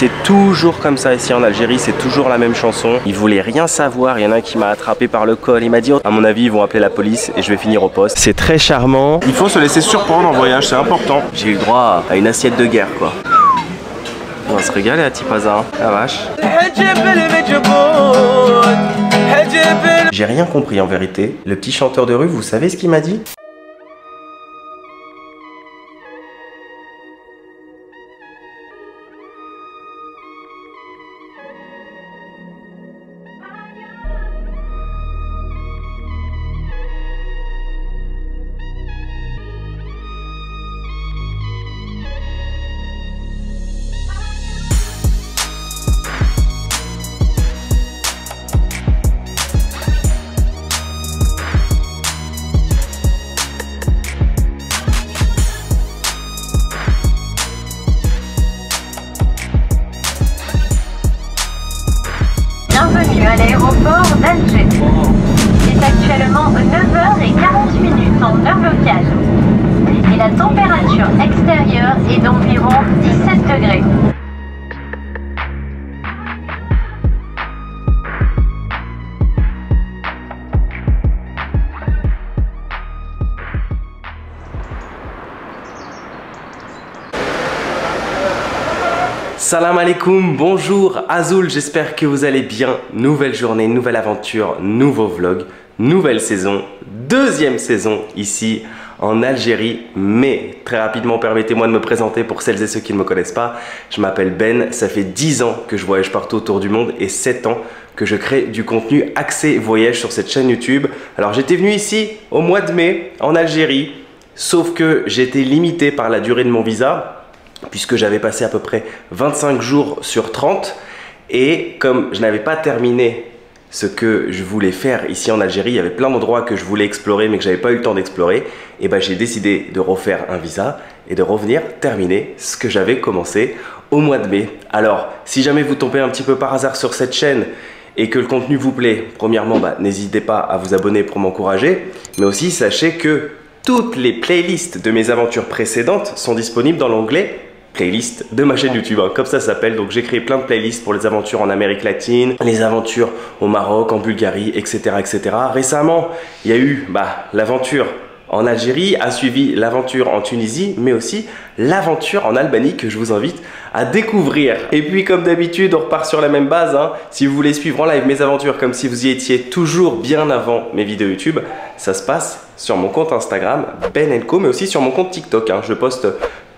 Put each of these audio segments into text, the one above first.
C'est toujours comme ça ici en Algérie, c'est toujours la même chanson. Ils voulaient rien savoir, il y en a un qui m'a attrapé par le col, il m'a dit, à mon avis ils vont appeler la police et je vais finir au poste. C'est très charmant. Il faut se laisser surprendre en voyage, c'est important. J'ai eu le droit à une assiette de guerre quoi. On va se régaler à Tipaza, hein. La vache. J'ai rien compris en vérité. Le petit chanteur de rue, vous savez ce qu'il m'a dit? Bienvenue à l'aéroport d'Alger. Il est actuellement 9h40 en heure locale. Et la température extérieure est d'environ 17 degrés. Salam alaikum, bonjour Azul, j'espère que vous allez bien. Nouvelle journée, nouvelle aventure, nouveau vlog, nouvelle saison, deuxième saison ici en Algérie. Mais très rapidement, permettez-moi de me présenter pour celles et ceux qui ne me connaissent pas. Je m'appelle Ben, ça fait 10 ans que je voyage partout autour du monde et 7 ans que je crée du contenu axé voyage sur cette chaîne YouTube. Alors j'étais venu ici au mois de mai en Algérie, sauf que j'étais limité par la durée de mon visa, puisque j'avais passé à peu près 25 jours sur 30 et comme je n'avais pas terminé ce que je voulais faire ici en Algérie, il y avait plein d'endroits que je voulais explorer mais que j'avais pas eu le temps d'explorer, et ben j'ai décidé de refaire un visa et de revenir terminer ce que j'avais commencé au mois de mai. Alors si jamais vous tombez un petit peu par hasard sur cette chaîne et que le contenu vous plaît, premièrement n'hésitez pas à vous abonner pour m'encourager, mais aussi sachez que toutes les playlists de mes aventures précédentes sont disponibles dans l'onglet playlist de ma chaîne YouTube, hein, comme ça s'appelle. Donc j'ai créé plein de playlists pour les aventures en Amérique latine, les aventures au Maroc, en Bulgarie, etc. etc. Récemment, il y a eu l'aventure en Algérie, a suivi l'aventure en Tunisie, mais aussi l'aventure en Albanie que je vous invite à découvrir. Et puis comme d'habitude, on repart sur la même base, hein. Si vous voulez suivre en live mes aventures comme si vous y étiez toujours bien avant mes vidéos YouTube, ça se passe sur mon compte Instagram, Ben & Co, mais aussi sur mon compte TikTok, hein. Je poste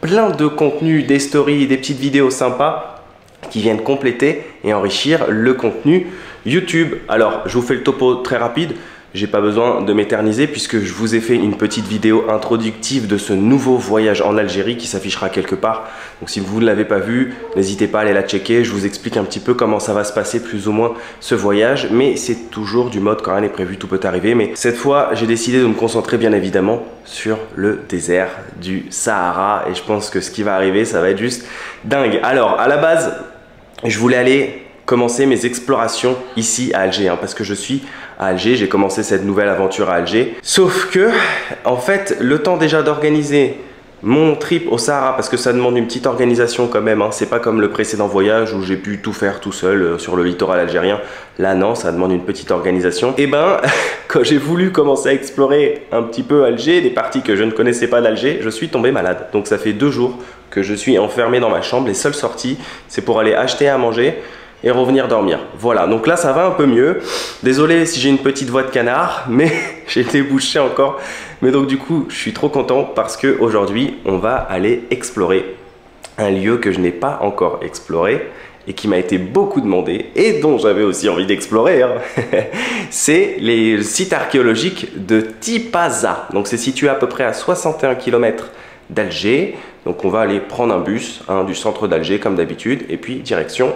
plein de contenus, des stories, des petites vidéos sympas qui viennent compléter et enrichir le contenu YouTube. Alors, je vous fais le topo très rapide. J'ai pas besoin de m'éterniser puisque je vous ai fait une petite vidéo introductive de ce nouveau voyage en Algérie qui s'affichera quelque part. Donc si vous ne l'avez pas vu, n'hésitez pas à aller la checker. Je vous explique un petit peu comment ça va se passer plus ou moins ce voyage. Mais c'est toujours du mode quand rien n'est prévu, tout peut arriver. Mais cette fois, j'ai décidé de me concentrer bien évidemment sur le désert du Sahara. Et je pense que ce qui va arriver, ça va être juste dingue. Alors à la base, je voulais aller commencer mes explorations ici à Alger, hein, parce que je suis à Alger, j'ai commencé cette nouvelle aventure à Alger. Sauf que, en fait, le temps déjà d'organiser mon trip au Sahara, parce que ça demande une petite organisation quand même, hein, c'est pas comme le précédent voyage où j'ai pu tout faire tout seul sur le littoral algérien. Là non, ça demande une petite organisation. Et ben, quand j'ai voulu commencer à explorer un petit peu Alger, des parties que je ne connaissais pas d'Alger, je suis tombé malade. Donc ça fait 2 jours que je suis enfermé dans ma chambre. Les seules sorties, c'est pour aller acheter à manger et revenir dormir. Voilà, donc là ça va un peu mieux. Désolé si j'ai une petite voix de canard, mais j'ai été bouché encore. Mais donc du coup, je suis trop content parce qu'aujourd'hui, on va aller explorer un lieu que je n'ai pas encore exploré et qui m'a été beaucoup demandé et dont j'avais aussi envie d'explorer, hein. C'est les sites archéologiques de Tipaza. Donc c'est situé à peu près à 61 km d'Alger. Donc on va aller prendre un bus, hein, du centre d'Alger comme d'habitude et puis direction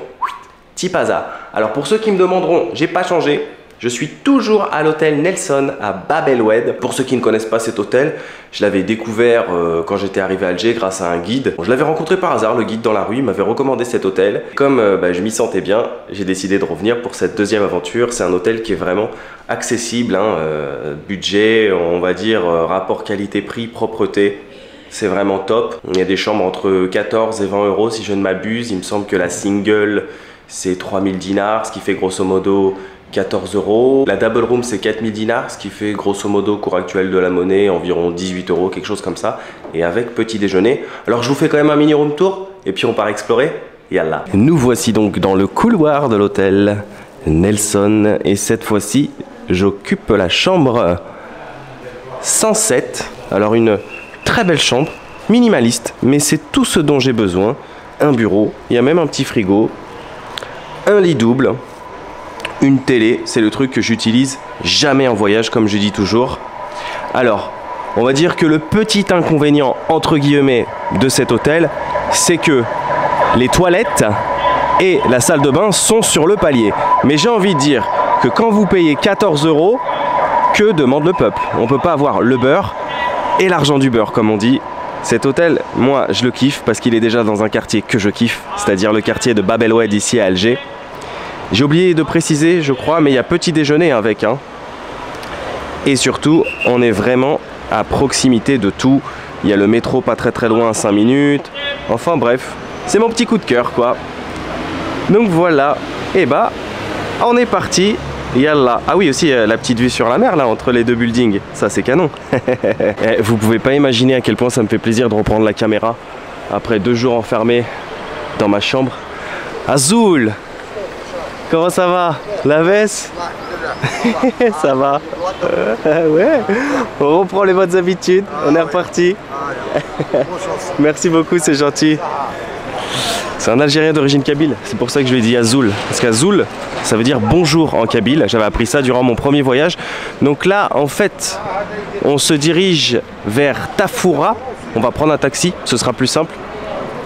Tipaza. Alors pour ceux qui me demanderont, j'ai pas changé. Je suis toujours à l'hôtel Nelson à Bab El Oued. Pour ceux qui ne connaissent pas cet hôtel, je l'avais découvert quand j'étais arrivé à Alger grâce à un guide. Bon, je l'avais rencontré par hasard, le guide dans la rue, il m'avait recommandé cet hôtel. Comme je m'y sentais bien, j'ai décidé de revenir pour cette deuxième aventure. C'est un hôtel qui est vraiment accessible, hein, budget, on va dire rapport qualité-prix, propreté. c'est vraiment top. Il y a des chambres entre 14 et 20 euros si je ne m'abuse. Il me semble que la single c'est 3000 dinars, ce qui fait grosso modo 14 euros. La double room c'est 4000 dinars, ce qui fait grosso modo cours actuel de la monnaie environ 18 euros, quelque chose comme ça. Et avec petit déjeuner. Alors je vous fais quand même un mini room tour et puis on part explorer. Yallah. Nous voici donc dans le couloir de l'hôtel Nelson et cette fois-ci j'occupe la chambre 107. Alors une très belle chambre, minimaliste, mais c'est tout ce dont j'ai besoin. Un bureau, il y a même un petit frigo, un lit double, une télé, c'est le truc que j'utilise jamais en voyage comme je dis toujours. Alors, on va dire que le petit inconvénient entre guillemets de cet hôtel, c'est que les toilettes et la salle de bain sont sur le palier. Mais j'ai envie de dire que quand vous payez 14 euros, que demande le peuple? On ne peut pas avoir le beurre et l'argent du beurre, comme on dit. Cet hôtel, moi, je le kiffe parce qu'il est déjà dans un quartier que je kiffe, c'est-à-dire le quartier de Bab El Oued ici à Alger. J'ai oublié de préciser, je crois, mais il y a petit déjeuner avec. Hein. Et surtout, on est vraiment à proximité de tout. Il y a le métro pas très loin, 5 minutes. Enfin bref, c'est mon petit coup de cœur, quoi. Donc voilà, et bah, on est parti. Yallah. Ah oui, aussi la petite vue sur la mer là entre les deux buildings, ça c'est canon. Vous pouvez pas imaginer à quel point ça me fait plaisir de reprendre la caméra après 2 jours enfermé dans ma chambre. Azul, comment ça va? La veste? Ça va? Ouais, on reprend les bonnes habitudes, on est reparti. Merci beaucoup, c'est gentil. C'est un Algérien d'origine kabyle, c'est pour ça que je lui ai dit Azul. Parce qu'Azul, ça veut dire bonjour en kabyle. J'avais appris ça durant mon premier voyage. Donc là, en fait, on se dirige vers Tafoura. On va prendre un taxi, ce sera plus simple.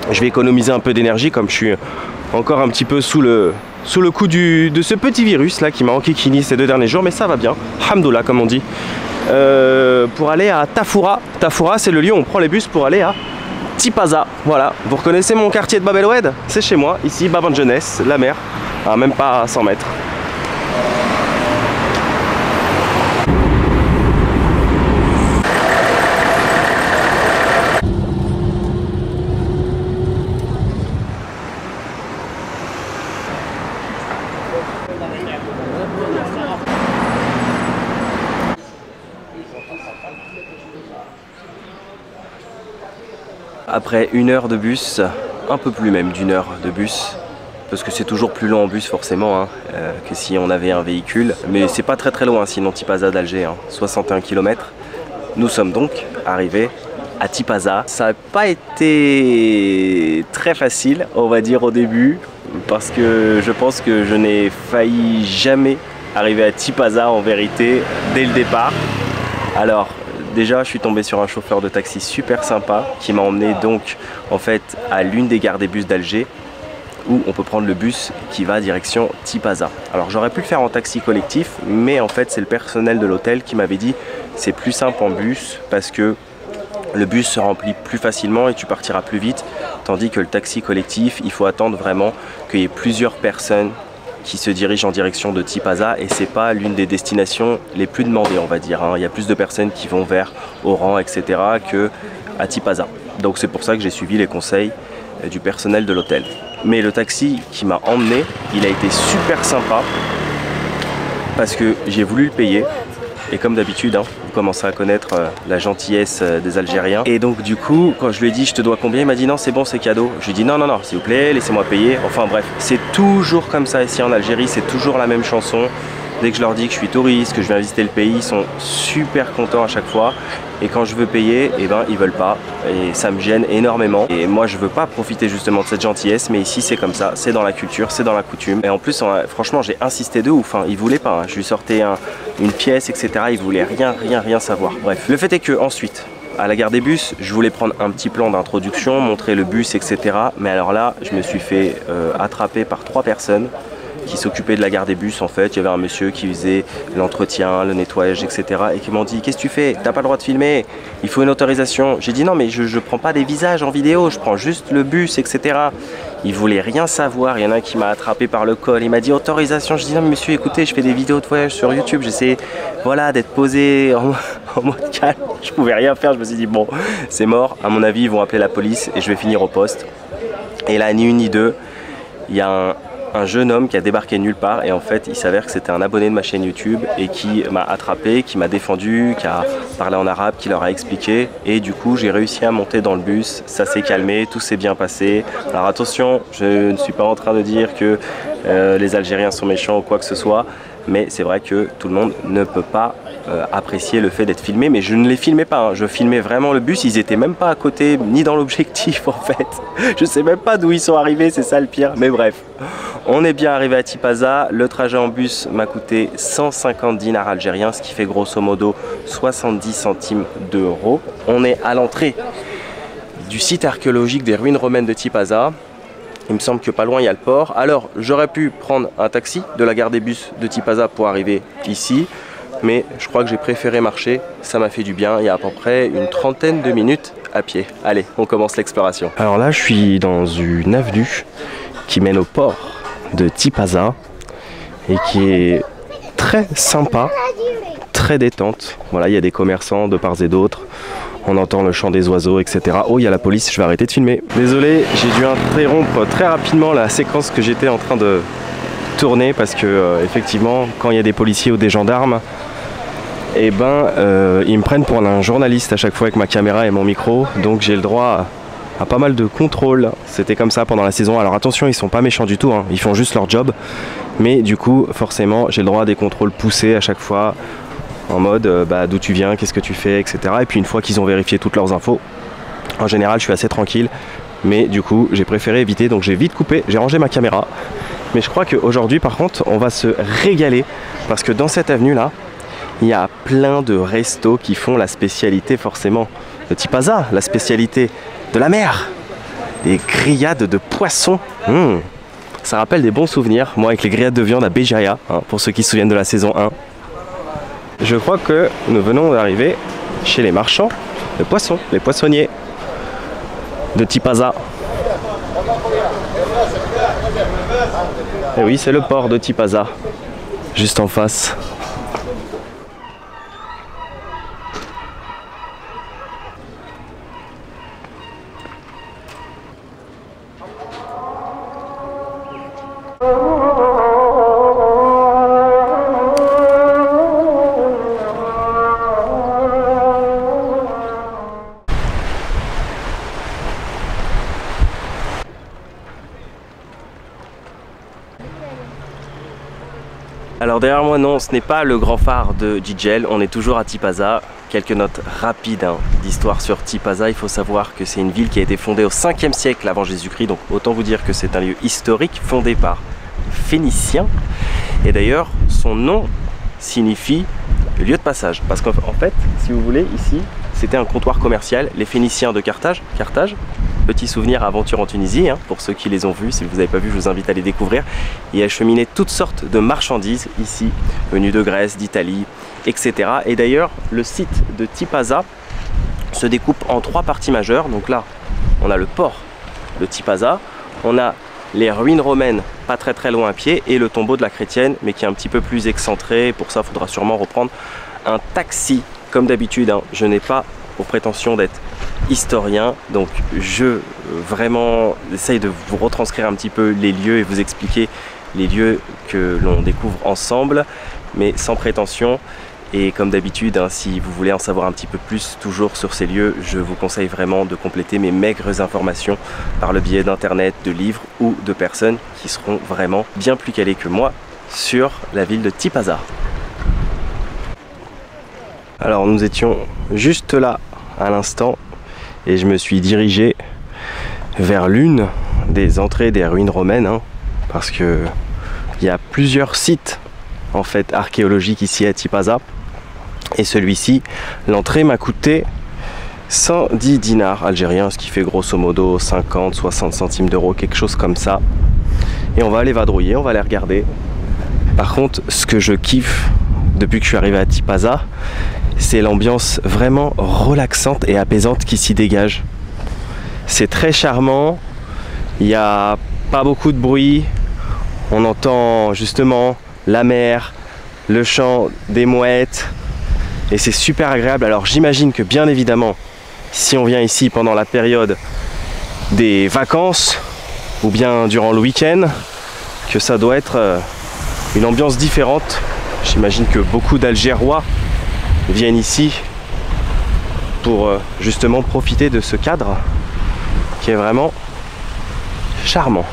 Je vais économiser un peu d'énergie comme je suis encore un petit peu sous le coup de ce petit virus là qui m'a enquiquiné ces 2 derniers jours. Mais ça va bien, alhamdoulilah comme on dit. Pour aller à Tafoura. Tafoura, c'est le lieu où on prend les bus pour aller à Tipaza, voilà, vous reconnaissez mon quartier de Bab El Oued? C'est chez moi, ici, Bab en Jeunesse, la mer, à même pas 100 mètres. Après 1 heure de bus, un peu plus même d'1 heure de bus, parce que c'est toujours plus long en bus forcément hein, que si on avait un véhicule, mais c'est pas très loin sinon Tipaza d'Alger, hein, 61 km. Nous sommes donc arrivés à Tipaza. Ça n'a pas été très facile, on va dire au début, parce que je pense que je n'ai failli jamais arriver à Tipaza en vérité dès le départ. Alors déjà, je suis tombé sur un chauffeur de taxi super sympa qui m'a emmené donc en fait à l'une des gares des bus d'Alger où on peut prendre le bus qui va direction Tipaza. Alors j'aurais pu le faire en taxi collectif, mais en fait c'est le personnel de l'hôtel qui m'avait dit c'est plus simple en bus parce que le bus se remplit plus facilement et tu partiras plus vite, tandis que le taxi collectif, il faut attendre vraiment qu'il y ait plusieurs personnes qui se dirigent en direction de Tipaza et c'est pas l'une des destinations les plus demandées on va dire. Hein. Il y a plus de personnes qui vont vers Oran etc. que à Tipaza. Donc c'est pour ça que j'ai suivi les conseils du personnel de l'hôtel. Mais le taxi qui m'a emmené, il a été super sympa parce que j'ai voulu le payer et comme d'habitude, hein, vous commencez à connaître la gentillesse des Algériens. Et donc du coup, quand je lui ai dit je te dois combien, il m'a dit non c'est bon c'est cadeau. Je lui ai dit non s'il vous plaît, laissez-moi payer. Enfin bref, c'est toujours comme ça ici en Algérie, c'est toujours la même chanson. Dès que je leur dis que je suis touriste, que je viens visiter le pays, ils sont super contents à chaque fois. Et quand je veux payer, eh ben, ils veulent pas. Et ça me gêne énormément. Et moi, je veux pas profiter justement de cette gentillesse. Mais ici, c'est comme ça. C'est dans la culture, c'est dans la coutume. Et en plus, franchement, j'ai insisté de ouf. Hein. Ils voulaient pas. Hein. Je lui sortais une pièce, etc. Ils voulaient rien savoir. Bref, le fait est que ensuite, à la gare des bus, je voulais prendre un petit plan d'introduction, montrer le bus, etc. Mais alors là, je me suis fait attraper par 3 personnes qui s'occupaient de la gare des bus en fait. Il y avait un monsieur qui faisait l'entretien, le nettoyage, etc. et qui m'ont dit qu'est-ce que tu fais? T'as pas le droit de filmer, il faut une autorisation. J'ai dit non mais je prends pas des visages en vidéo, je prends juste le bus, etc. Il voulait rien savoir. Il y en a un qui m'a attrapé par le col, il m'a dit autorisation. Je dis non mais monsieur écoutez, je fais des vidéos de voyage sur YouTube, j'essaie voilà d'être posé en mode calme. Je pouvais rien faire, je me suis dit bon, c'est mort. À mon avis, ils vont appeler la police et je vais finir au poste. Et là, ni une ni deux, il y a un jeune homme qui a débarqué nulle part et en fait il s'avère que c'était un abonné de ma chaîne YouTube et qui m'a attrapé, qui m'a défendu, qui a parlé en arabe, qui leur a expliqué et du coup j'ai réussi à monter dans le bus, ça s'est calmé, tout s'est bien passé. Alors attention, je ne suis pas en train de dire que les Algériens sont méchants ou quoi que ce soit, mais c'est vrai que tout le monde ne peut pas apprécier le fait d'être filmé, mais je ne les filmais pas, hein. Je filmais vraiment le bus, ils étaient même pas à côté ni dans l'objectif en fait. Je sais même pas d'où ils sont arrivés, c'est ça le pire, mais bref. On est bien arrivé à Tipaza, le trajet en bus m'a coûté 150 dinars algériens, ce qui fait grosso modo 70 centimes d'euros. On est à l'entrée du site archéologique des ruines romaines de Tipaza. Il me semble que pas loin il y a le port. Alors j'aurais pu prendre un taxi de la gare des bus de Tipaza pour arriver ici, mais je crois que j'ai préféré marcher, ça m'a fait du bien. Il y a à peu près une trentaine de minutes à pied. Allez, on commence l'exploration. Alors là je suis dans une avenue qui mène au port de Tipaza et qui est très sympa, très détente. Voilà, il y a des commerçants de part et d'autre, on entend le chant des oiseaux, etc. Oh, il y a la police, je vais arrêter de filmer. Désolé, j'ai dû interrompre très rapidement la séquence que j'étais en train de tourner parce que effectivement, quand il y a des policiers ou des gendarmes, et ils me prennent pour un journaliste à chaque fois avec ma caméra et mon micro, donc j'ai le droit à pas mal de contrôles. C'était comme ça pendant la saison. Alors attention, ils sont pas méchants du tout, hein. Ils font juste leur job, mais du coup forcément j'ai le droit à des contrôles poussés à chaque fois, en mode d'où tu viens, qu'est-ce que tu fais, etc. Et puis une fois qu'ils ont vérifié toutes leurs infos, en général je suis assez tranquille, mais du coup j'ai préféré éviter, donc j'ai vite coupé, j'ai rangé ma caméra. Mais je crois qu'aujourd'hui par contre on va se régaler, parce que dans cette avenue là il y a plein de restos qui font la spécialité forcément de Tipaza, la spécialité de la mer, des grillades de poissons. Ça rappelle des bons souvenirs, moi avec les grillades de viande à Béjaïa, hein, pour ceux qui se souviennent de la saison 1. Je crois que nous venons d'arriver chez les marchands de poissons, les poissonniers de Tipaza. Et oui, c'est le port de Tipaza, juste en face. Alors derrière moi, non, ce n'est pas le grand phare de Jidjel, on est toujours à Tipaza. Quelques notes rapides d'histoire sur Tipaza. Il faut savoir que c'est une ville qui a été fondée au 5e siècle avant Jésus-Christ, donc autant vous dire que c'est un lieu historique fondé par les Phéniciens. Et d'ailleurs, son nom signifie le lieu de passage, parce qu'en fait, si vous voulez, ici, c'était un comptoir commercial. Les Phéniciens de Carthage, petit souvenir aventure en Tunisie, hein, pour ceux qui les ont vus. Si vous n'avez pas vu, je vous invite à les découvrir. Et acheminer toutes sortes de marchandises ici, venues de Grèce, d'Italie, etc. Et d'ailleurs, le site de Tipaza se découpe en 3 parties majeures. Donc là, on a le port de Tipaza, on a les ruines romaines pas très loin à pied et le tombeau de la chrétienne, mais qui est un petit peu plus excentré. Pour ça, il faudra sûrement reprendre un taxi. Comme d'habitude, hein, je n'ai pas pour prétention d'être historien, donc je vraiment essaye de vous retranscrire un petit peu les lieux et vous expliquer les lieux que l'on découvre ensemble, mais sans prétention. Et comme d'habitude, hein, si vous voulez en savoir un petit peu plus toujours sur ces lieux, je vous conseille vraiment de compléter mes maigres informations par le biais d'internet, de livres ou de personnes qui seront vraiment bien plus calées que moi sur la ville de Tipaza. Alors nous étions juste là à l'instant et je me suis dirigé vers l'une des entrées des ruines romaines, hein, parce que il y a plusieurs sites en fait archéologiques ici à Tipaza. Et celui-ci, l'entrée m'a coûté 110 dinars algériens, ce qui fait grosso modo 50-60 centimes d'euros, quelque chose comme ça. Et on va aller vadrouiller, on va aller regarder. Par contre, ce que je kiffe depuis que je suis arrivé à Tipaza, c'est l'ambiance vraiment relaxante et apaisante qui s'y dégage. C'est très charmant, il n'y a pas beaucoup de bruit, on entend justement la mer, le chant des mouettes. et c'est super agréable. Alors j'imagine que bien évidemment, si on vient ici pendant la période des vacances ou bien durant le week-end, que ça doit être une ambiance différente. J'imagine que beaucoup d'Algérois viennent ici pour justement profiter de ce cadre qui est vraiment charmant.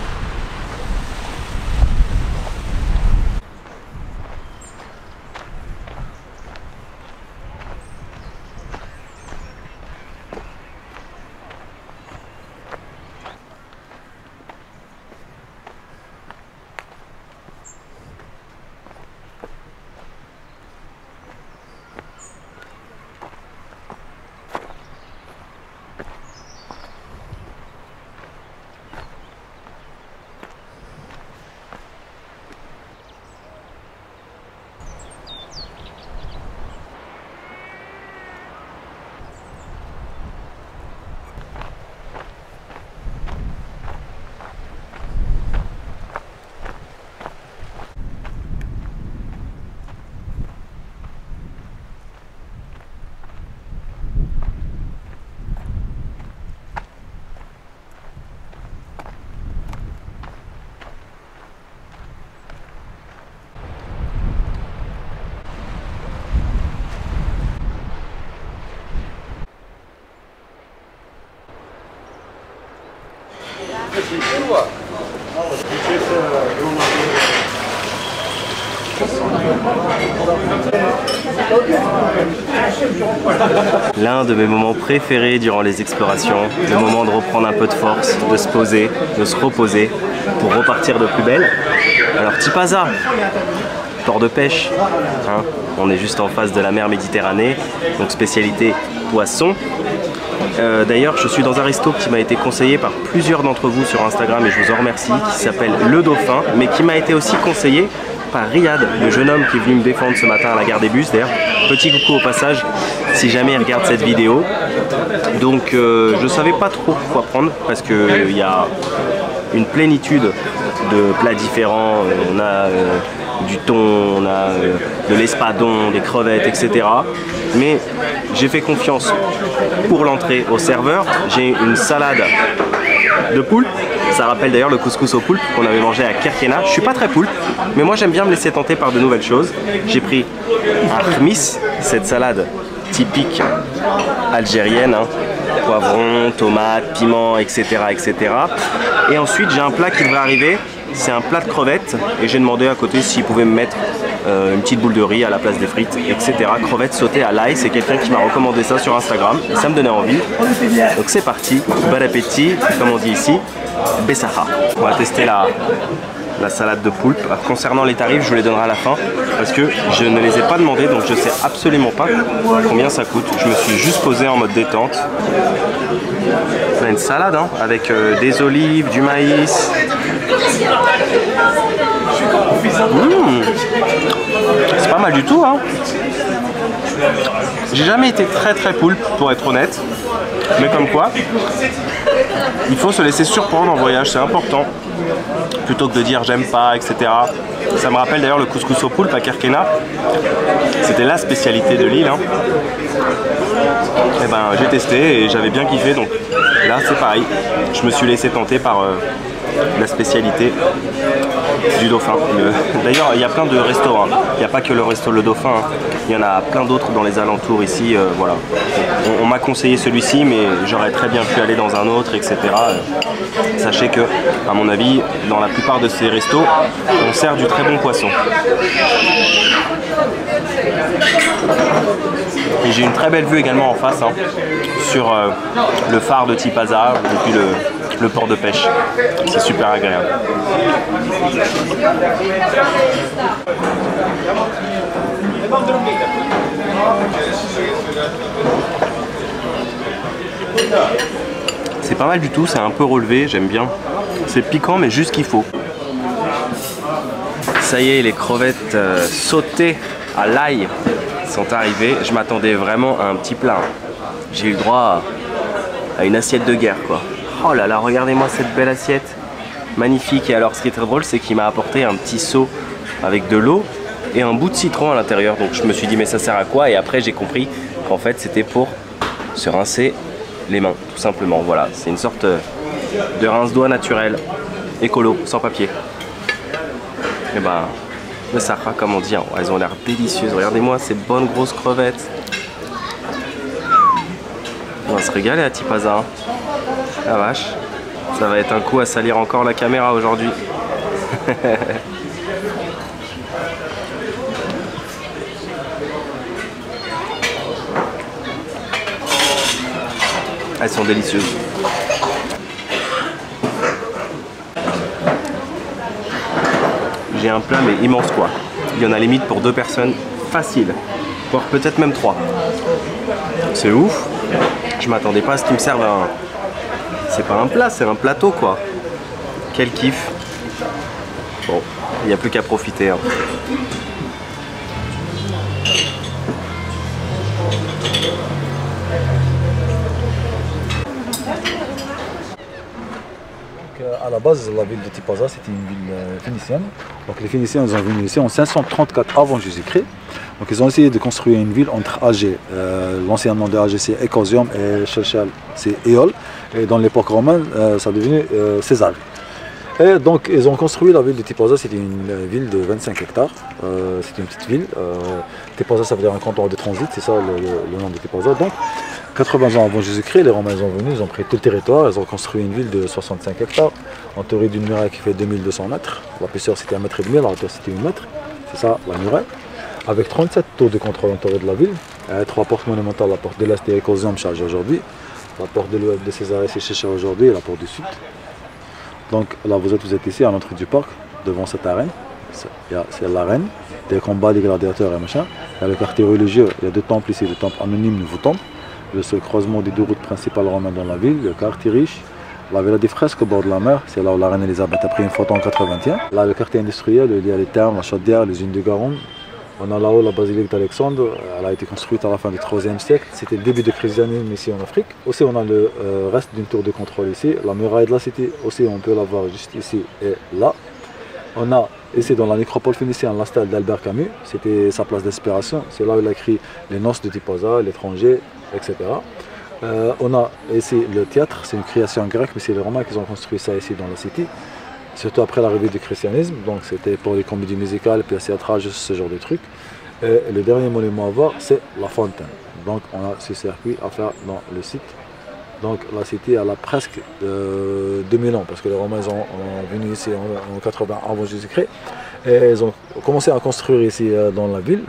L'un de mes moments préférés durant les explorations, le moment de reprendre un peu de force, de se poser, de se reposer pour repartir de plus belle. Alors Tipaza, port de pêche, hein, on est juste en face de la mer Méditerranée, donc spécialité poisson. D'ailleurs, je suis dans un resto qui m'a été conseillé par plusieurs d'entre vous sur Instagram et je vous en remercie, qui s'appelle Le Dauphin, mais qui m'a été aussi conseillé par Riyad, le jeune homme qui est venu me défendre ce matin à la gare des bus. D'ailleurs, petit coucou au passage, si jamais il regarde cette vidéo. Donc, je savais pas trop quoi prendre parce qu'il y a une plénitude de plats différents. On a du thon, on a de l'espadon, des crevettes, etc. Mais j'ai fait confiance pour l'entrée au serveur. J'ai une salade de poulpe. Ça rappelle d'ailleurs le couscous au poulpe qu'on avait mangé à Kerkena. Je suis pas très poulpe, mais moi j'aime bien me laisser tenter par de nouvelles choses. J'ai pris un khmis, cette salade typique algérienne, hein. Poivron, tomates, piment, etc., etc. Et ensuite j'ai un plat qui devrait arriver. C'est un plat de crevettes et j'ai demandé à côté s'ils pouvaient me mettre une petite boule de riz à la place des frites, etc. Crevettes sautées à l'ail, c'est quelqu'un qui m'a recommandé ça sur Instagram et ça me donnait envie. Donc c'est parti, bon appétit, comme on dit ici, Bessaha. On va tester la salade de poulpe. Concernant les tarifs, je vous les donnerai à la fin parce que je ne les ai pas demandés, donc je sais absolument pas combien ça coûte. Je me suis juste posé en mode détente. On a une salade hein, avec des olives, du maïs. C'est pas mal du tout hein. J'ai jamais été très poulpe pour être honnête, mais comme quoi il faut se laisser surprendre en voyage, c'est important plutôt que de dire j'aime pas, etc. Ça me rappelle d'ailleurs le couscous au poulpe à Kerkena, c'était la spécialité de l'île hein. Et ben j'ai testé et j'avais bien kiffé, donc là c'est pareil, je me suis laissé tenter par la spécialité du Dauphin. D'ailleurs il y a plein de restaurants, il n'y a pas que le resto Le Dauphin, hein. Il y en a plein d'autres dans les alentours ici, voilà. On m'a conseillé celui-ci mais j'aurais très bien pu aller dans un autre, etc. Sachez que, à mon avis, dans la plupart de ces restos, on sert du très bon poisson. Et j'ai une très belle vue également en face hein, sur le phare de Tipaza depuis le port de pêche. C'est super agréable. C'est pas mal du tout, c'est un peu relevé, j'aime bien. C'est piquant mais juste qu'il faut. Ça y est, les crevettes sautées à l'ail sont arrivées. Je m'attendais vraiment à un petit plat. J'ai eu le droit à une assiette de guerre quoi. Oh là là, regardez-moi cette belle assiette. Magnifique. Et alors ce qui est très drôle, c'est qu'il m'a apporté un petit seau avec de l'eau et un bout de citron à l'intérieur. Donc je me suis dit mais ça sert à quoi? Et après j'ai compris qu'en fait c'était pour se rincer les mains, tout simplement. Voilà, c'est une sorte de rince-doigt naturel, écolo, sans papier. Et ben, le Sahara, comme on dit, hein, elles ont l'air délicieuses. Regardez-moi ces bonnes grosses crevettes. On va se régaler à Tipaza. Hein. La vache, ça va être un coup à salir encore la caméra aujourd'hui. Elles sont délicieuses. J'ai un plat mais immense quoi. Il y en a limite pour 2 personnes facile, voire peut-être même 3. C'est ouf. Je m'attendais pas à ce qu'ils me servent un... C'est pas un plat, c'est un plateau quoi. Quel kiff. Bon, il n'y a plus qu'à profiter. Hein. À la base, la ville de Tipaza, c'était une ville phénicienne. Donc les Phéniciens ils ont venu ici en 534 avant Jésus-Christ. Donc ils ont essayé de construire une ville entre Alger. L'ancien nom de Alger c'est Ecosium et Chelchel c'est Éole. Et dans l'époque romaine, ça a devenu César. Et donc ils ont construit la ville de Tipaza, c'était une ville de 25 hectares. C'était une petite ville. Tipaza ça veut dire un comptoir de transit, c'est ça le nom de Tipaza. Donc 80 ans avant Jésus-Christ, les Romains sont venus, ils ont pris tout le territoire, ils ont construit une ville de 65 hectares, entourée d'une muraille qui fait 2200 mètres. L'épaisseur c'était 1,5 m, la hauteur c'était 1 mètre, c'est ça la muraille. Avec 37 tours de contrôle entourés de la ville, 3 portes monumentales, la porte de l'Est est Ecosium chargée aujourd'hui, la porte de l'Ouest de César et Chécha aujourd'hui et la porte du Sud. Donc là vous êtes ici à l'entrée du parc, devant cette arène, c'est l'arène, des combats, des gladiateurs et machin. Il y a le quartier religieux, il y a 2 temples ici, le temple anonyme, nouveau temple. Le seul croisement des 2 routes principales romaines dans la ville, le quartier riche, la villa des fresques au bord de la mer, c'est là où la reine Elisabeth a pris une photo en 81. Là le quartier industriel, il y a les thermes, la chaudière, les usines de Garonne. On a là-haut la basilique d'Alexandre, elle a été construite à la fin du 3e siècle, c'était le début du christianisme ici en Afrique. Aussi on a le reste d'une tour de contrôle ici, la muraille de la cité, aussi on peut la voir juste ici et là. On a ici dans la nécropole phénicienne la stèle d'Albert Camus, c'était sa place d'inspiration, c'est là où il a écrit les noces de Tipaza, l'étranger, etc. On a ici le théâtre, c'est une création grecque, mais c'est les Romains qui ont construit ça ici dans la cité, surtout après l'arrivée du christianisme, donc c'était pour les comédies musicales, pièces théâtrales, juste ce genre de trucs. Et le dernier monument à voir, c'est la fontaine. Donc on a ce circuit à faire dans le site. Donc la cité elle a presque 2000 ans, parce que les Romains sont venus ici en 80 avant Jésus-Christ, et ils ont commencé à construire ici dans la ville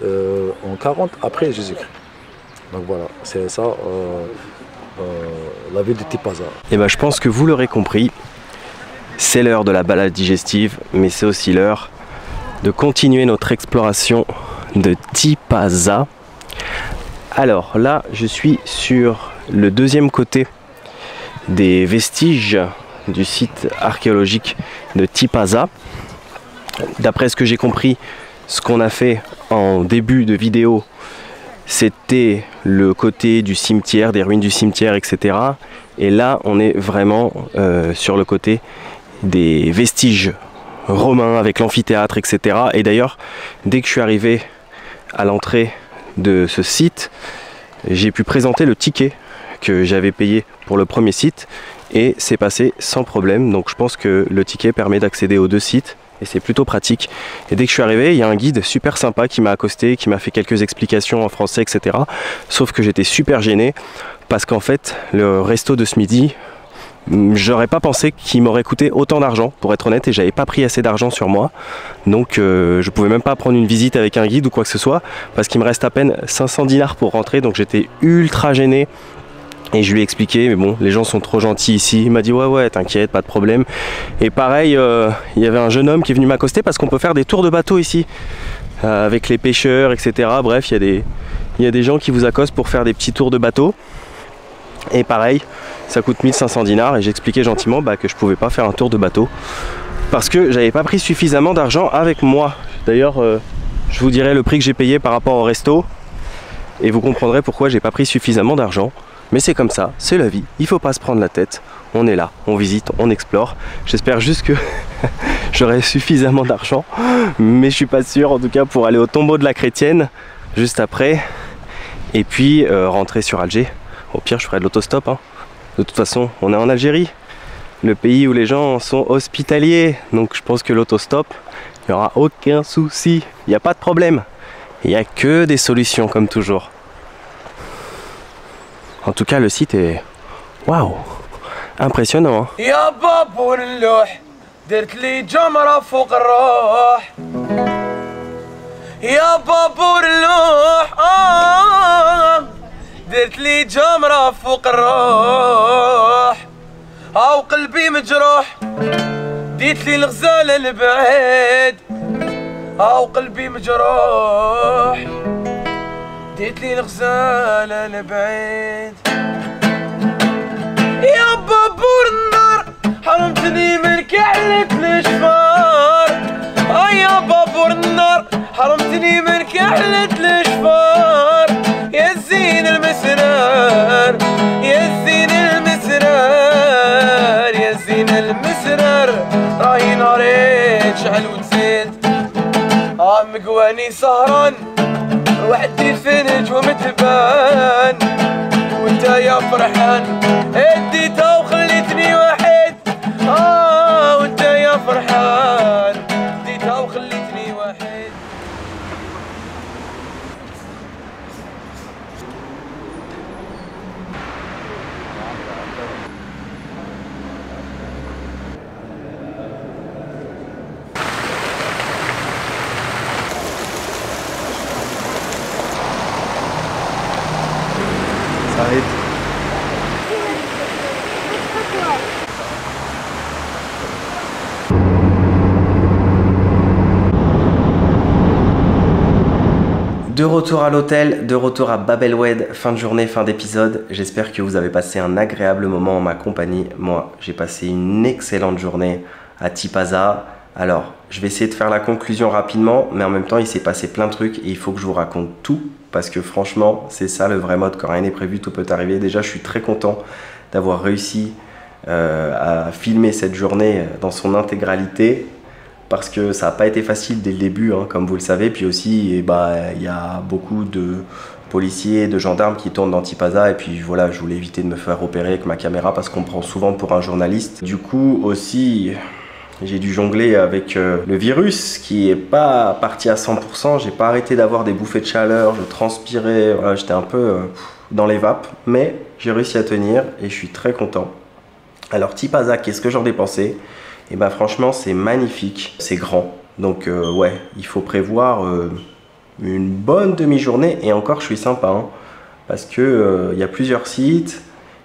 en 40 après Jésus-Christ. Donc voilà, c'est ça la ville de Tipaza. Et ben je pense que vous l'aurez compris, c'est l'heure de la balade digestive, mais c'est aussi l'heure de continuer notre exploration de Tipaza. Alors là, je suis sur le 2e côté des vestiges du site archéologique de Tipaza. D'après ce que j'ai compris, ce qu'on a fait en début de vidéo, c'était le côté du cimetière, des ruines du cimetière, etc. Et là, on est vraiment sur le côté des vestiges romains avec l'amphithéâtre, etc. Et d'ailleurs, dès que je suis arrivé à l'entrée de ce site, j'ai pu présenter le ticket que j'avais payé pour le premier site et c'est passé sans problème. Donc je pense que le ticket permet d'accéder aux 2 sites et c'est plutôt pratique. Et dès que je suis arrivé, il y a un guide super sympa qui m'a accosté, qui m'a fait quelques explications en français, etc. Sauf que j'étais super gêné parce qu'en fait, le resto de ce midi, j'aurais pas pensé qu'il m'aurait coûté autant d'argent, pour être honnête, et j'avais pas pris assez d'argent sur moi. Donc je pouvais même pas prendre une visite avec un guide ou quoi que ce soit, parce qu'il me reste à peine 500 dinars pour rentrer, donc j'étais ultra gêné. Et je lui ai expliqué, mais bon, les gens sont trop gentils ici. Il m'a dit ouais, t'inquiète, pas de problème. Et pareil, il y avait un jeune homme qui est venu m'accoster parce qu'on peut faire des tours de bateau ici, avec les pêcheurs, etc. Bref, il y a des gens qui vous accostent pour faire des petits tours de bateau. Et pareil, ça coûte 1500 dinars et j'ai expliqué gentiment que je pouvais pas faire un tour de bateau parce que j'avais pas pris suffisamment d'argent avec moi. D'ailleurs, je vous dirai le prix que j'ai payé par rapport au resto et vous comprendrez pourquoi j'ai pas pris suffisamment d'argent. Mais c'est comme ça, c'est la vie, il faut pas se prendre la tête. On est là, on visite, on explore. J'espère juste que j'aurai suffisamment d'argent mais je suis pas sûr, en tout cas pour aller au tombeau de la Chrétienne juste après, et puis rentrer sur Alger. Au pire je ferai de l'autostop, hein. De toute façon on est en Algérie, le pays où les gens sont hospitaliers, donc je pense que l'autostop, il n'y aura aucun souci, il n'y a pas de problème, il n'y a que des solutions comme toujours. En tout cas le site est waouh, impressionnant, hein. درت لي جمرة فوق الروح يا بابور اللوح درت لي جمرة فوق الروح هاو قلبي مجروح ديت لي الغزالة لبعيد هاو قلبي مجروح ديت لي الغزالة لبعيد يا بابور النار حرمتني من كحلة الشفار يا بابور النار حرمتني من كحلة الشفار يا الزين المسرار يا الزين المسرار يا الزين المسرار راهي ناري تشعل وتزيد مقواني سهران وحدي في نجوم تبان وانت يا فرحان اديتها وخليتني وحيد وانت يا فرحان اديتها وخليتني وحيد. Ça arrive. De retour à l'hôtel, de retour à Bab el Oued, fin de journée, fin d'épisode. J'espère que vous avez passé un agréable moment en ma compagnie. Moi, j'ai passé une excellente journée à Tipaza. Alors, je vais essayer de faire la conclusion rapidement, mais en même temps, il s'est passé plein de trucs et il faut que je vous raconte tout. Parce que franchement, c'est ça le vrai mode, quand rien n'est prévu, tout peut arriver. Déjà, je suis très content d'avoir réussi à filmer cette journée dans son intégralité. Parce que ça n'a pas été facile dès le début, hein, comme vous le savez. Puis aussi, il y a beaucoup de policiers, de gendarmes qui tournent dans Tipaza. Et puis voilà, je voulais éviter de me faire opérer avec ma caméra parce qu'on me prend souvent pour un journaliste. Du coup, aussi, j'ai dû jongler avec le virus qui n'est pas parti à 100%. J'ai pas arrêté d'avoir des bouffées de chaleur, je transpirais, voilà, j'étais un peu dans les vapes. Mais j'ai réussi à tenir et je suis très content. Alors Tipaza, qu'est-ce que j'en ai pensé ? Et bah franchement c'est magnifique, c'est grand, donc ouais, il faut prévoir une bonne demi-journée et encore je suis sympa, hein, parce que y a plusieurs sites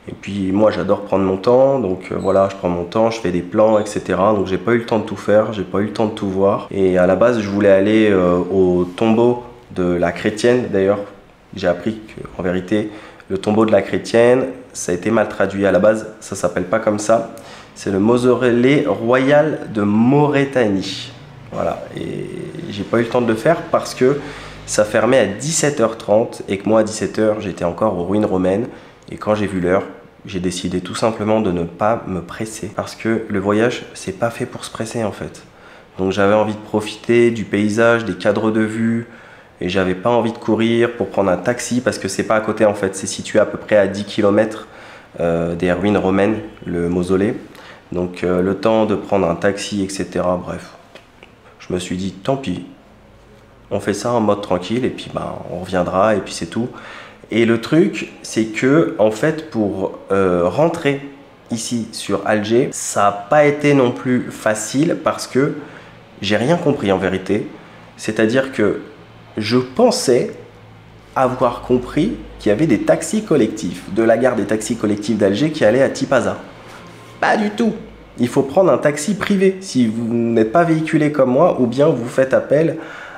et puis moi j'adore prendre mon temps, donc voilà, je prends mon temps, je fais des plans, etc. Donc j'ai pas eu le temps de tout faire, j'ai pas eu le temps de tout voir et à la base je voulais aller au tombeau de la Chrétienne. D'ailleurs j'ai appris qu'en vérité le tombeau de la Chrétienne ça a été mal traduit, à la base ça s'appelle pas comme ça. C'est le mausolée royal de Mauritanie. Voilà, et j'ai pas eu le temps de le faire parce que ça fermait à 17h30 et que moi à 17h j'étais encore aux ruines romaines. Et quand j'ai vu l'heure, j'ai décidé tout simplement de ne pas me presser parce que le voyage c'est pas fait pour se presser en fait. Donc j'avais envie de profiter du paysage, des cadres de vue et j'avais pas envie de courir pour prendre un taxi parce que c'est pas à côté en fait, c'est situé à peu près à 10 km des ruines romaines, le mausolée. Donc le temps de prendre un taxi, etc. Bref, je me suis dit, tant pis, on fait ça en mode tranquille et puis bah, on reviendra et puis c'est tout. Et le truc, c'est que en fait, pour rentrer ici sur Alger, ça n'a pas été non plus facile parce que j'ai rien compris en vérité. C'est-à-dire que je pensais avoir compris qu'il y avait des taxis collectifs, de la gare des taxis collectifs d'Alger qui allaient à Tipaza. Pas du tout. Il faut prendre un taxi privé si vous n'êtes pas véhiculé comme moi ou bien vous faites appel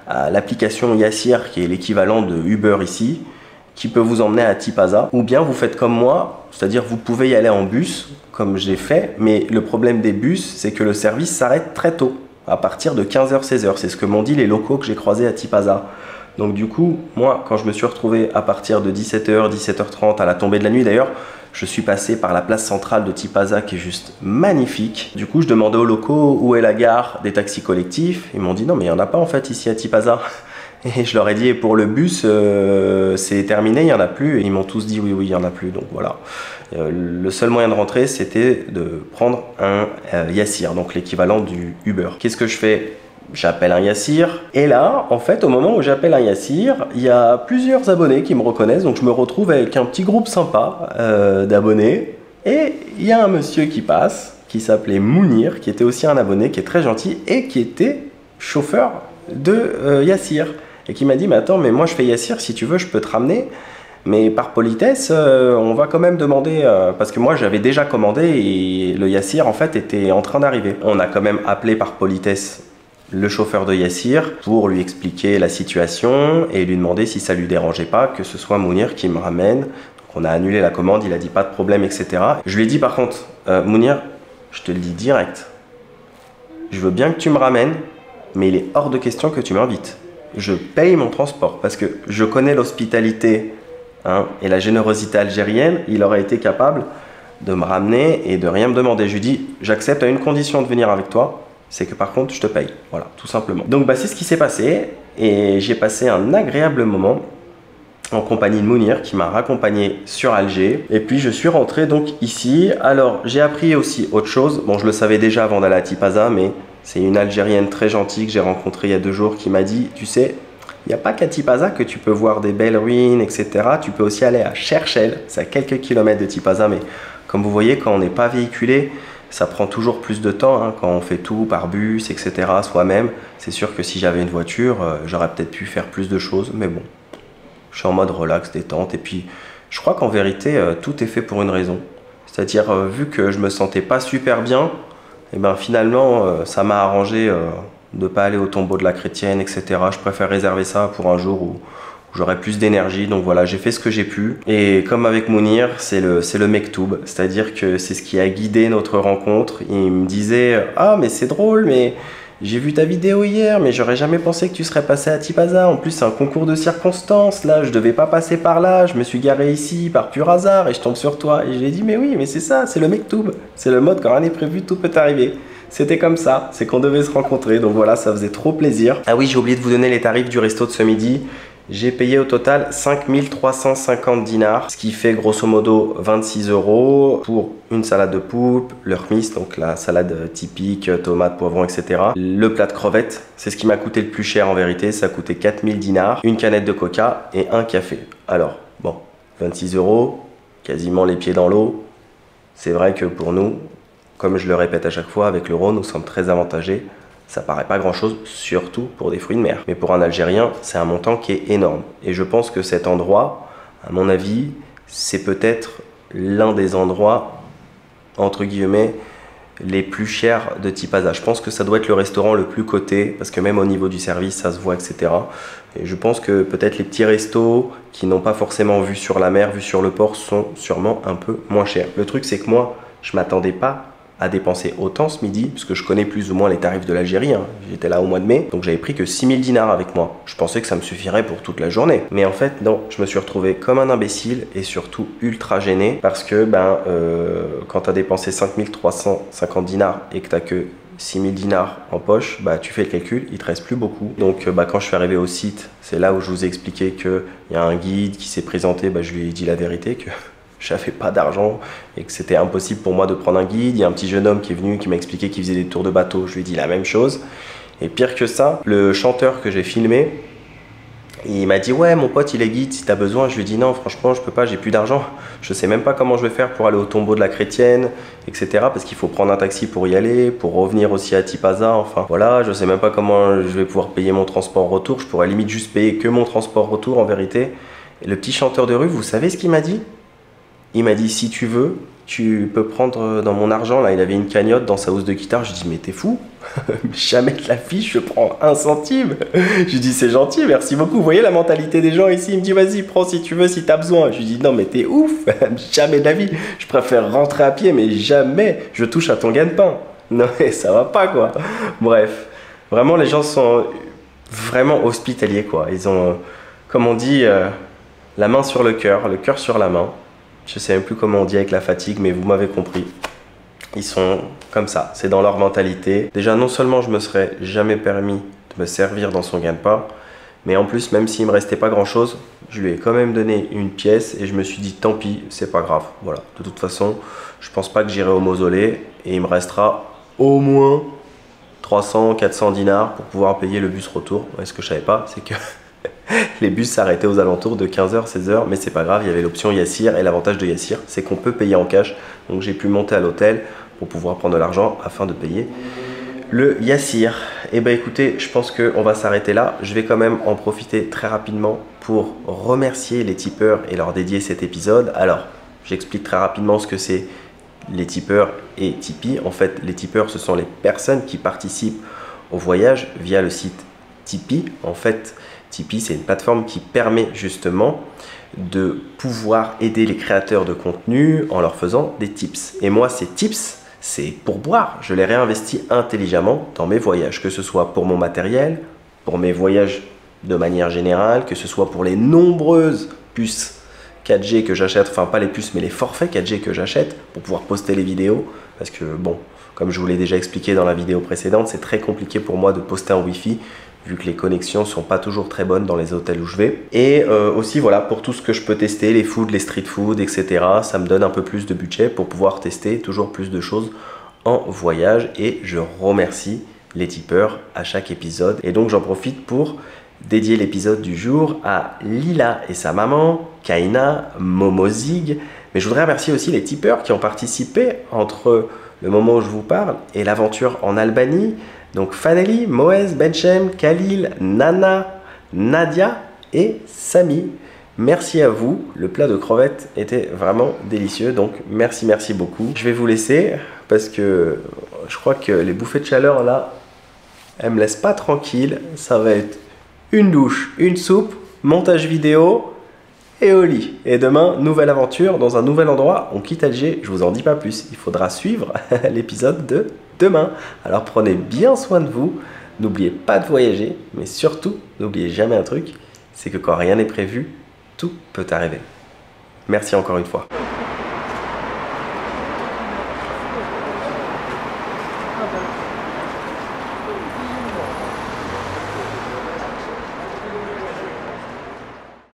à l'application Yassir qui est l'équivalent de Uber ici qui peut vous emmener à Tipaza ou bien vous faites comme moi, c'est-à-dire vous pouvez y aller en bus comme j'ai fait, mais le problème des bus c'est que le service s'arrête très tôt à partir de 15h-16h, c'est ce que m'ont dit les locaux que j'ai croisés à Tipaza. Donc du coup, moi, quand je me suis retrouvé à partir de 17h, 17h30, à la tombée de la nuit d'ailleurs, je suis passé par la place centrale de Tipaza qui est juste magnifique. Du coup, je demandais aux locaux où est la gare des taxis collectifs. Ils m'ont dit non, mais il n'y en a pas en fait ici à Tipaza. Et je leur ai dit, et pour le bus, c'est terminé, il n'y en a plus. Et ils m'ont tous dit oui, oui, il n'y en a plus. Donc voilà. Le seul moyen de rentrer, c'était de prendre un Yassir, donc l'équivalent du Uber. Qu'est-ce que je fais? J'appelle un Yassir. Et là, en fait, au moment où j'appelle un Yassir, il y a plusieurs abonnés qui me reconnaissent. Donc je me retrouve avec un petit groupe sympa d'abonnés. Et il y a un monsieur qui passe, qui s'appelait Mounir, qui était aussi un abonné, qui est très gentil et qui était chauffeur de Yassir. Et qui m'a dit, mais attends, mais moi je fais Yassir, si tu veux, je peux te ramener. Mais par politesse, on va quand même demander, parce que moi j'avais déjà commandé et le Yassir en fait était en train d'arriver. On a quand même appelé par politesse le chauffeur de Yassir pour lui expliquer la situation et lui demander si ça lui dérangeait pas que ce soit Mounir qui me ramène. Donc on a annulé la commande, il a dit pas de problème, etc. Je lui ai dit par contre, Mounir, je te le dis direct, je veux bien que tu me ramènes, mais il est hors de question que tu m'invites. Je paye mon transport parce que je connais l'hospitalité et la générosité algérienne. Il aurait été capable de me ramener et de rien me demander. Je lui dis, j'accepte à une condition de venir avec toi, c'est que par contre je te paye. Voilà, tout simplement. Donc c'est ce qui s'est passé et j'ai passé un agréable moment en compagnie de Mounir qui m'a raccompagné sur Alger. Et puis je suis rentré donc ici. Alors j'ai appris aussi autre chose. Bon, je le savais déjà avant d'aller à Tipaza, mais c'est une Algérienne très gentille que j'ai rencontrée il y a 2 jours qui m'a dit, tu sais, il n'y a pas qu'à Tipaza que tu peux voir des belles ruines, etc. Tu peux aussi aller à Cherchel, c'est à quelques kilomètres de Tipaza, mais comme vous voyez, quand on n'est pas véhiculé, ça prend toujours plus de temps, quand on fait tout par bus, etc. soi-même. C'est sûr que si j'avais une voiture, j'aurais peut-être pu faire plus de choses, mais bon, je suis en mode relax, détente, et puis je crois qu'en vérité, tout est fait pour une raison. C'est-à-dire, vu que je me sentais pas super bien, et ben finalement, ça m'a arrangé de ne pas aller au tombeau de la chrétienne, etc. Je préfère réserver ça pour un jour où j'aurai plus d'énergie. Donc voilà, j'ai fait ce que j'ai pu. Et comme avec Mounir, c'est le mektoub. C'est-à-dire que c'est ce qui a guidé notre rencontre. Il me disait « Ah, mais c'est drôle, mais j'ai vu ta vidéo hier, mais j'aurais jamais pensé que tu serais passé à Tipaza. En plus, c'est un concours de circonstances. Là, je devais pas passer par là. Je me suis garé ici par pur hasard et je tombe sur toi. » Et je lui ai dit « Mais oui, mais c'est ça, c'est le mektoub. C'est le mode quand rien n'est prévu, tout peut arriver. » C'était comme ça, c'est qu'on devait se rencontrer, donc voilà, ça faisait trop plaisir. Ah oui, j'ai oublié de vous donner les tarifs du resto de ce midi. J'ai payé au total 5350 dinars, ce qui fait grosso modo 26 € pour une salade de poulpe, le khmis, donc la salade typique, tomates, poivrons, etc. Le plat de crevettes, c'est ce qui m'a coûté le plus cher en vérité, ça a coûté 4000 dinars, une canette de coca et un café. Alors, bon, 26 €, quasiment les pieds dans l'eau. C'est vrai que pour nous, comme je le répète à chaque fois, avec l'euro, nous sommes très avantagés. Ça paraît pas grand chose, surtout pour des fruits de mer. Mais pour un Algérien, c'est un montant qui est énorme. Et je pense que cet endroit, à mon avis, c'est peut-être l'un des endroits, entre guillemets, les plus chers de Tipaza. Je pense que ça doit être le restaurant le plus coté, parce que même au niveau du service, ça se voit, etc. Et je pense que peut-être les petits restos qui n'ont pas forcément vue sur la mer, vue sur le port, sont sûrement un peu moins chers. Le truc, c'est que moi, je m'attendais pas à dépenser autant ce midi, puisque je connais plus ou moins les tarifs de l'Algérie, j'étais là au mois de mai, donc j'avais pris que 6000 dinars avec moi. Je pensais que ça me suffirait pour toute la journée. Mais en fait, non, je me suis retrouvé comme un imbécile et surtout ultra gêné, parce que quand tu as dépensé 5350 dinars et que tu n'as que 6000 dinars en poche, tu fais le calcul, il te reste plus beaucoup. Donc quand je suis arrivé au site, c'est là où je vous ai expliqué qu'il y a un guide qui s'est présenté, je lui ai dit la vérité, que j'avais pas d'argent et que c'était impossible pour moi de prendre un guide. Il y a un petit jeune homme qui est venu, qui m'a expliqué qu'il faisait des tours de bateau. Je lui ai dit la même chose. Et pire que ça, le chanteur que j'ai filmé, il m'a dit ouais, mon pote il est guide si t'as besoin. Je lui ai dit non, franchement je peux pas, j'ai plus d'argent. Je sais même pas comment je vais faire pour aller au tombeau de la chrétienne, etc. Parce qu'il faut prendre un taxi pour y aller, pour revenir aussi à Tipaza. Enfin voilà, je sais même pas comment je vais pouvoir payer mon transport retour. Je pourrais limite juste payer que mon transport retour en vérité. Et le petit chanteur de rue, vous savez ce qu'il m'a dit ? Il m'a dit si tu veux, tu peux prendre dans mon argent. Là, il avait une cagnotte dans sa housse de guitare. Je lui ai dit mais t'es fou? Jamais de la fiche, je prends 1 centime. Je lui ai dit c'est gentil, merci beaucoup. Vous voyez la mentalité des gens ici? Il me dit vas-y, prends si tu veux, si t'as besoin. Je lui ai dit non mais t'es ouf. Jamais de la vie. Je préfère rentrer à pied, mais jamais je touche à ton gagne-pain. Non mais ça va pas quoi. Bref, vraiment les gens sont vraiment hospitaliers quoi. Ils ont, comme on dit, la main sur le cœur sur la main. Je sais même plus comment on dit avec la fatigue, mais vous m'avez compris. Ils sont comme ça, c'est dans leur mentalité. Déjà, non seulement je me serais jamais permis de me servir dans son gagne-pain, mais en plus, même s'il me restait pas grand-chose, je lui ai quand même donné une pièce et je me suis dit, tant pis, c'est pas grave. Voilà, de toute façon, je pense pas que j'irai au mausolée et il me restera au moins 300, 400 dinars pour pouvoir payer le bus retour. Et ce que je savais pas, c'est que les bus s'arrêtaient aux alentours de 15h, 16h, mais c'est pas grave, il y avait l'option Yassir et l'avantage de Yassir, c'est qu'on peut payer en cash. Donc j'ai pu monter à l'hôtel pour pouvoir prendre de l'argent afin de payer le Yassir. Et bah écoutez, je pense qu'on va s'arrêter là. Je vais quand même en profiter très rapidement pour remercier les tipeurs et leur dédier cet épisode. Alors, j'explique très rapidement ce que c'est les tipeurs et Tipeee. En fait, les tipeurs, ce sont les personnes qui participent au voyage via le site Tipeee. En fait, Tipeee, c'est une plateforme qui permet justement de pouvoir aider les créateurs de contenu en leur faisant des tips. Et moi, ces tips, c'est pour boire. Je les réinvestis intelligemment dans mes voyages, que ce soit pour mon matériel, pour mes voyages de manière générale, que ce soit pour les nombreuses puces 4G que j'achète, enfin pas les puces mais les forfaits 4G que j'achète pour pouvoir poster les vidéos, parce que bon, comme je vous l'ai déjà expliqué dans la vidéo précédente, c'est très compliqué pour moi de poster en Wi-Fi vu que les connexions sont pas toujours très bonnes dans les hôtels où je vais. Et aussi voilà, pour tout ce que je peux tester, les foods, les street food, etc. Ça me donne un peu plus de budget pour pouvoir tester toujours plus de choses en voyage. Et je remercie les tipeurs à chaque épisode. Et donc j'en profite pour dédier l'épisode du jour à Lila et sa maman, Kaina, Momozig. Mais je voudrais remercier aussi les tipeurs qui ont participé entre le moment où je vous parle et l'aventure en Albanie. Donc Fanelli, Moez, Benchem, Khalil, Nana, Nadia et Samy. Merci à vous. Le plat de crevettes était vraiment délicieux. Donc merci beaucoup. Je vais vous laisser parce que je crois que les bouffées de chaleur là, elles me laissent pas tranquille. Ça va être une douche, une soupe, montage vidéo et au lit. Et demain, nouvelle aventure dans un nouvel endroit. On quitte Alger, je vous en dis pas plus. Il faudra suivre l'épisode de demain. Alors prenez bien soin de vous. N'oubliez pas de voyager, mais surtout, n'oubliez jamais un truc, c'est que quand rien n'est prévu, tout peut arriver. Merci encore une fois.